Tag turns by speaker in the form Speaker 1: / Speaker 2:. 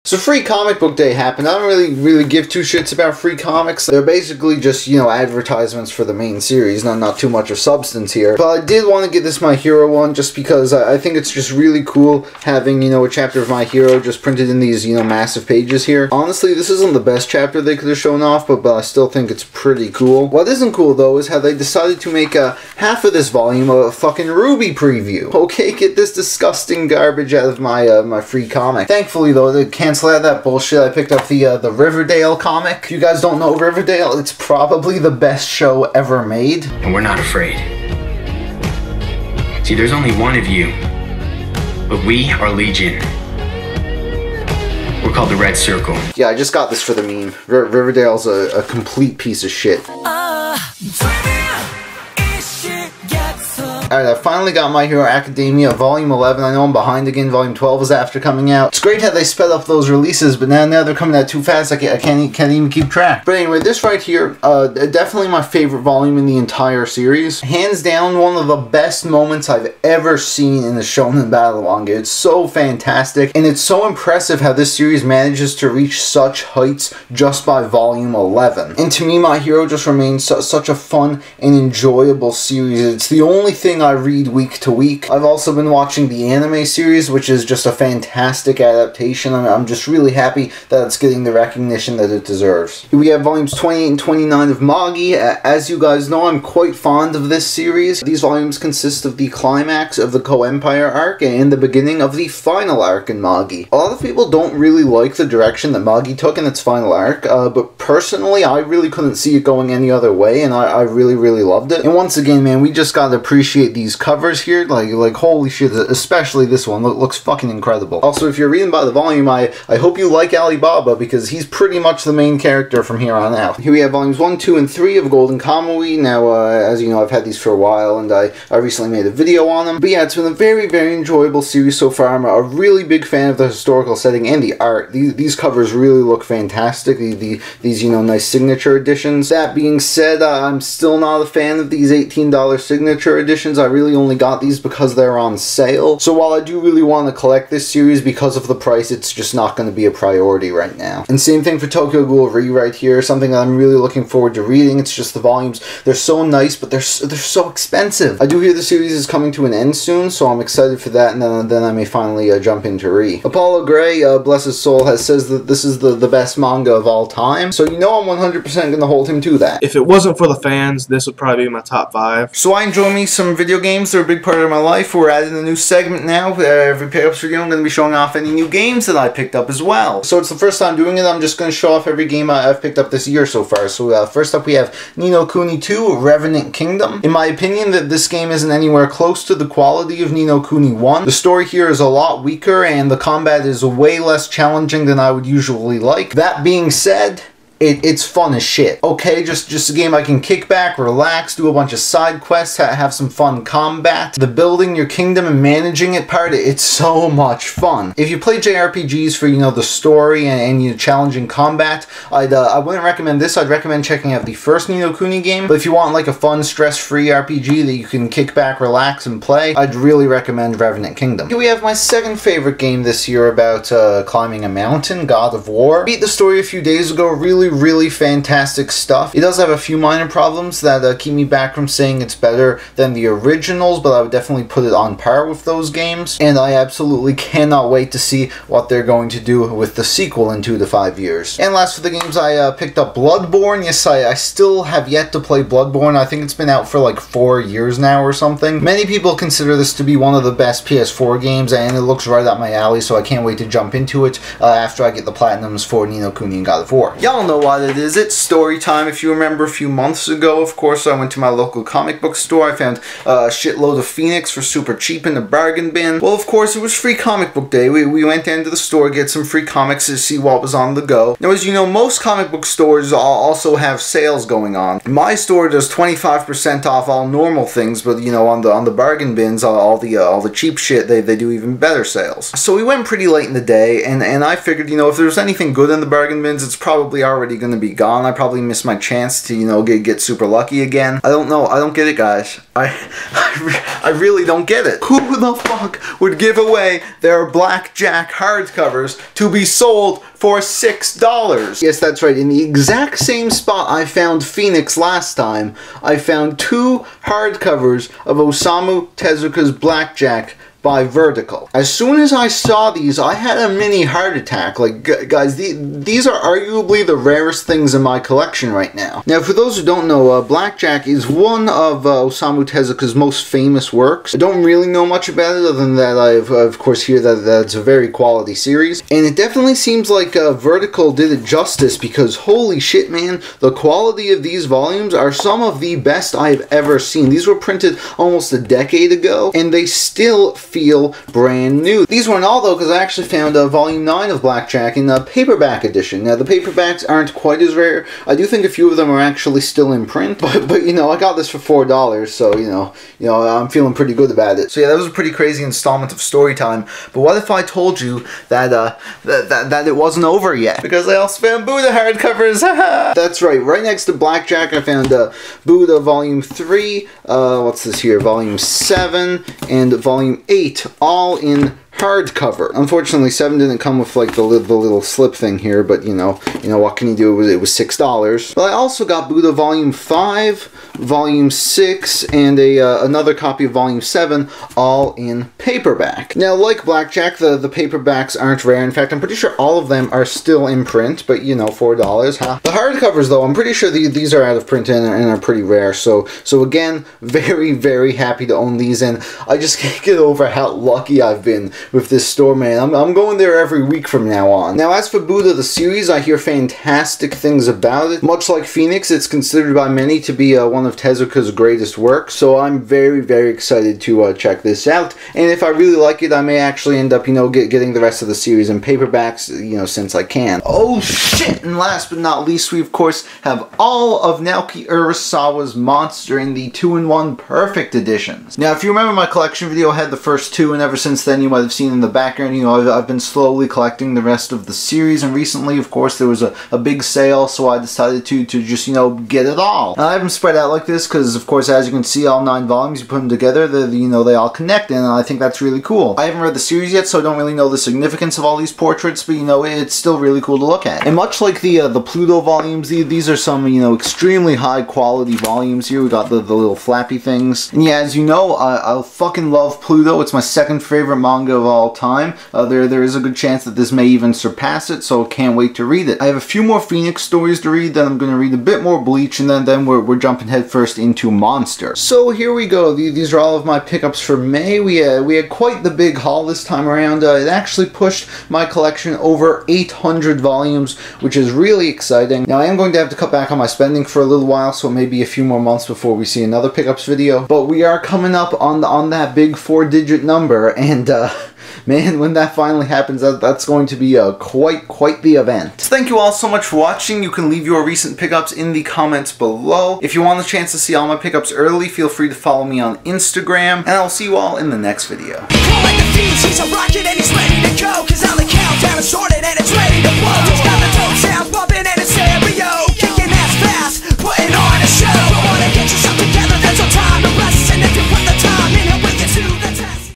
Speaker 1: So Free Comic Book Day happened. I don't really give two shits about free comics. They're basically just, you know, advertisements for the main series. Not too much of substance here. But I did want to get this My Hero one just because I think it's just really cool having, you know, a chapter of My Hero just printed in these, you know, massive pages here. Honestly, this isn't the best chapter they could have shown off, but I still think it's pretty cool. What isn't cool, though, is how they decided to make half of this volume a fucking Ruby preview. Okay, get this disgusting garbage out of my my free comic. Thankfully, though, they canceled out that bullshit. I picked up the Riverdale comic. If you guys don't know Riverdale, it's probably the best show ever made.
Speaker 2: And we're not afraid. See, there's only one of you, but we are Legion. We're called the Red Circle.
Speaker 1: Yeah, I just got this for the meme. Riverdale's a complete piece of shit. Alright, I finally got My Hero Academia Volume 11. I know I'm behind again. Volume 12 is after coming out. It's great how they sped up those releases, but now they're coming out too fast. I can't even keep track. But anyway, this right here, definitely my favorite volume in the entire series. Hands down, one of the best moments I've ever seen in the Shonen Battle manga. It's so fantastic, and it's so impressive how this series manages to reach such heights just by Volume 11. And to me, My Hero just remains such a fun and enjoyable series. It's the only thing I read week to week. I've also been watching the anime series, which is just a fantastic adaptation. I'm just really happy that it's getting the recognition that it deserves. Here we have volumes 28 and 29 of Manga. As you guys know, I'm quite fond of this series. These volumes consist of the climax of the Co-Empire arc and the beginning of the final arc in Manga. A lot of people don't really like the direction that Manga took in its final arc, but personally, I really couldn't see it going any other way, and I really loved it. And once again, man, we just gotta appreciate these covers here, like holy shit, especially this one looks fucking incredible. Also, if you're reading by the volume, I hope you like Alibaba, because he's pretty much the main character from here on out. Here we have volumes 1, 2, and 3 of Golden Kamuy. Now, as you know, I've had these for a while, and I recently made a video on them. But yeah, it's been a very enjoyable series so far. I'm a really big fan of the historical setting and the art. These covers really look fantastic. These, you know, nice signature editions. That being said, I'm still not a fan of these $18 signature editions. I really only got these because they're on sale. So while I do really want to collect this series because of the price, it's just not going to be a priority right now. And same thing for Tokyo Ghoul Re right here, something that I'm really looking forward to reading. It's just the volumes, they're so nice, but they're so expensive. I do hear the series is coming to an end soon, so I'm excited for that, and then I may finally jump into Re. Apollo Gray, bless his soul, says that this is the best manga of all time, so you know I'm 100% going to hold him to that.
Speaker 3: If it wasn't for the fans, this would probably be my top 5.
Speaker 1: So I enjoy me some video games. They're a big part of my life. We're adding a new segment now. Every pickups video, I'm going to be showing off any new games that I picked up as well. So it's the first time doing it. I'm just going to show off every game I've picked up this year so far. So first up we have Ni no Kuni 2, Revenant Kingdom. In my opinion, that this game isn't anywhere close to the quality of Ni no Kuni 1. The story here is a lot weaker, and the combat is way less challenging than I would usually like. That being said, it's fun as shit. Okay, just a game I can kick back, relax, do a bunch of side quests, have some fun combat. The building your kingdom and managing it part, it's so much fun. If you play JRPGs for, you know, the story and you know, challenging combat, I wouldn't recommend this. I'd recommend checking out the first Ni no Kuni game. But if you want like a fun, stress-free RPG that you can kick back, relax, and play, I'd really recommend Revenant Kingdom. Here we have my second favorite game this year about climbing a mountain, God of War. Beat the story a few days ago. Really fantastic stuff. It does have a few minor problems that keep me back from saying it's better than the originals, but I would definitely put it on par with those games, and I absolutely cannot wait to see what they're going to do with the sequel in 2 to 5 years. And last for the games, I picked up Bloodborne. Yes, I still have yet to play Bloodborne. I think it's been out for like 4 years now or something. Many people consider this to be one of the best PS4 games, and it looks right up my alley, so I can't wait to jump into it after I get the platinums for Ni no Kuni and God of War. Y'all know what it is. It's story time. If you remember a few months ago, of course, I went to my local comic book store. I found a shitload of Phoenix for super cheap in the bargain bin. Well, of course, it was Free Comic Book Day. We went down to the store, get some free comics to see what was on the go. Now, as you know, most comic book stores also have sales going on. My store does 25% off all normal things, but you know, on the bargain bins, all the cheap shit, they do even better sales. So we went pretty late in the day, and I figured, you know, if there's anything good in the bargain bins, it's probably already already going to be gone. I probably missed my chance to, you know, get super lucky again. I don't know. I don't get it, guys. I really don't get it. Who the fuck would give away their blackjack hardcovers to be sold for $6? Yes, that's right. In the exact same spot I found Phoenix last time, I found 2 hardcovers of Osamu Tezuka's Blackjack by Vertical. As soon as I saw these, I had a mini heart attack. Like, guys, these are arguably the rarest things in my collection right now. Now, for those who don't know, Blackjack is one of Osamu Tezuka's most famous works. I don't really know much about it, other than that I, of course, hear that it's a very quality series. And it definitely seems like Vertical did it justice, because holy shit, man, the quality of these volumes are some of the best I've ever seen. These were printed almost a decade ago, and they still feel brand new. These weren't all, though, because I actually found volume 9 of Blackjack in the paperback edition. Now, the paperbacks aren't quite as rare. I do think a few of them are actually still in print, but you know, I got this for $4, so you know, I'm feeling pretty good about it. So yeah, that was a pretty crazy installment of story time. But what if I told you that that it wasn't over yet? Because I also found Buddha hardcovers. That's right. Right next to Blackjack, I found Buddha Volume 3. What's this here? Volume 7 and Volume 8. All in hardcover. Unfortunately, 7 didn't come with like the little slip thing here, but you know what can you do? It was $6. But I also got Buddha Volume 5, Volume 6, and another copy of Volume 7, all in paperback. Now, like Blackjack, the paperbacks aren't rare. In fact, I'm pretty sure all of them are still in print, but you know, $4, huh? The hardcovers, though, I'm pretty sure these are out of print and are pretty rare. So again, very, very happy to own these, and I just can't get over how lucky I've been with this store, man. I'm going there every week from now on. Now, as for Buddha the series, I hear fantastic things about it. Much like Phoenix, it's considered by many to be one of Tezuka's greatest works, so I'm very, very excited to check this out. And if I really like it, I may actually end up, you know, getting the rest of the series in paperbacks, you know, since I can. Oh shit! And last but not least, we of course have all of Naoki Urasawa's Monster in the 2-in-1 Perfect editions. Now, if you remember my collection video, I had the first 2, and ever since then you might have seen in the background, you know, I've been slowly collecting the rest of the series, and recently, of course, there was a big sale, so I decided to just, you know, get it all. Now, I have them spread out like this because, of course, as you can see, all 9 volumes, you put them together, you know, they all connect, and I think that's really cool. I haven't read the series yet, so I don't really know the significance of all these portraits, but, you know, it's still really cool to look at. And much like the Pluto volumes, these are some, you know, extremely high quality volumes here. We got the little flappy things. And yeah, as you know, I fucking love Pluto. It's my second favorite manga of all time. There is a good chance that this may even surpass it, so can't wait to read it. I have a few more Phoenix stories to read, then I'm going to read a bit more Bleach, and then we're jumping headfirst into Monster. So here we go. These are all of my pickups for May. We had quite the big haul this time around. It actually pushed my collection over 800 volumes, which is really exciting. Now, I am going to have to cut back on my spending for a little while, so maybe a few more months before we see another pickups video, but we are coming up on that big 4-digit number, and man, when that finally happens, that's going to be quite the event. So thank you all so much for watching. You can leave your recent pickups in the comments below. If you want the chance to see all my pickups early, feel free to follow me on Instagram, and I'll see you all in the next video.
Speaker 4: He's a rocket and he's ready to go, 'cause now the countdown is sorted and it's ready.